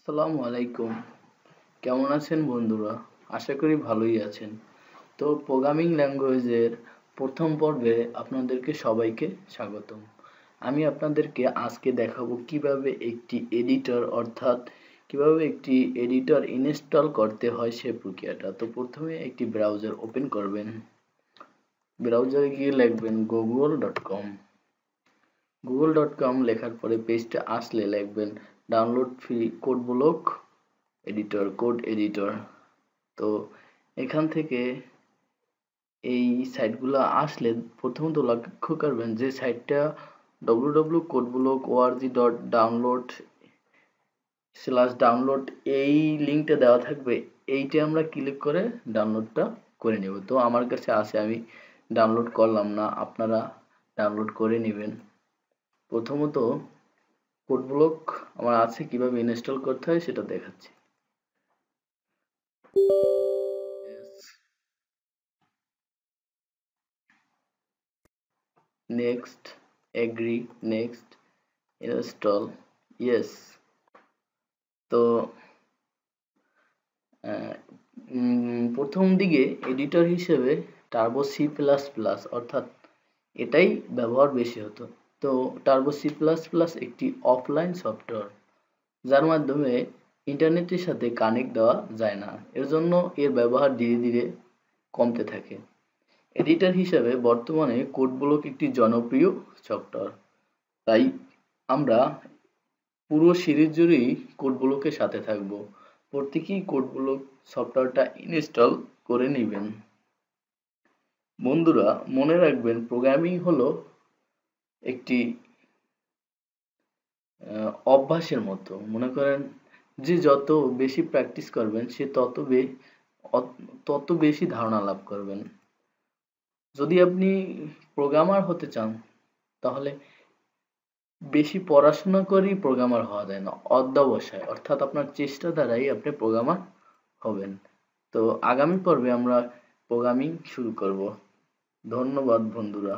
আসসালামু আলাইকুম। কেমন আছেন বন্ধুরা? আশা করি ভালোই আছেন। তো প্রোগ্রামিং ল্যাঙ্গুয়েজের প্রথম পর্বে আপনাদেরকে সবাইকে স্বাগতম। আমি আপনাদেরকে আজকে দেখাবো কিভাবে একটি এডিটর ইনস্টল করতে হয় সে প্রক্রিয়াটা। তো প্রথমে একটি ব্রাউজার ওপেন করবেন। ব্রাউজারে গিয়ে লিখবেন google.com লেখার পরে পেজটা আসলে লিখবেন ডাউনলোড ফ্রি কোড এডিটর। তো এখান থেকে এই সাইটগুলো আসলে প্রথমত লক্ষ্য করবেন যে সাইটটা www.codeblock.org.download এই লিঙ্কটা দেওয়া থাকবে। এইটা আমরা ক্লিক করে ডাউনলোডটা করে নেব। তো আমার কাছে আছে, আমি ডাউনলোড করলাম না, আপনারা ডাউনলোড করে নেবেন। প্রথমত কোড ব্লক আমার আছে, কিভাবে ইনস্টল করতে হয় সেটা দেখাচ্ছি। Next, agree, next, install, yes. তো প্রথম দিকে এডিটর হিসেবে টার্বো সি প্লাস প্লাস অর্থাৎ এটাই ব্যবহার বেশি হতো। তো টার্বো সি প্লাস প্লাস একটি অফলাইন সফটওয়্যার যার মাধ্যমে ইন্টারনেটের সাথে কানেক্ট দেওয়া যায় না, এর জন্য এর ব্যবহার ধীরে ধীরে কমতে থাকে। এডিটর হিসেবে বর্তমানে কোড ব্লক একটি জনপ্রিয় সফটওয়্যার, তাই আমরা পুরো সিরিজ জুড়েই কোড ব্লকের সাথে থাকব। প্রত্যেকেই কোড ব্লক সফটওয়্যারটা ইনস্টল করে নেবেন। বন্ধুরা মনে রাখবেন, প্রোগ্রামিং হলো একটি অভ্যাসের মতো। মনে করেন যে যত বেশি প্র্যাকটিস করবেন সে তত বেশি ধারণা লাভ করবেন। যদি আপনি প্রোগ্রামার হতে চান তাহলে বেশি পড়াশোনা করেই প্রোগ্রামার হওয়া যায় না, অধ্যবসায় অর্থাৎ আপনার চেষ্টা দ্বারাই আপনি প্রোগ্রামার হবেন। তো আগামী পর্বে আমরা প্রোগ্রামিং শুরু করব। ধন্যবাদ বন্ধুরা।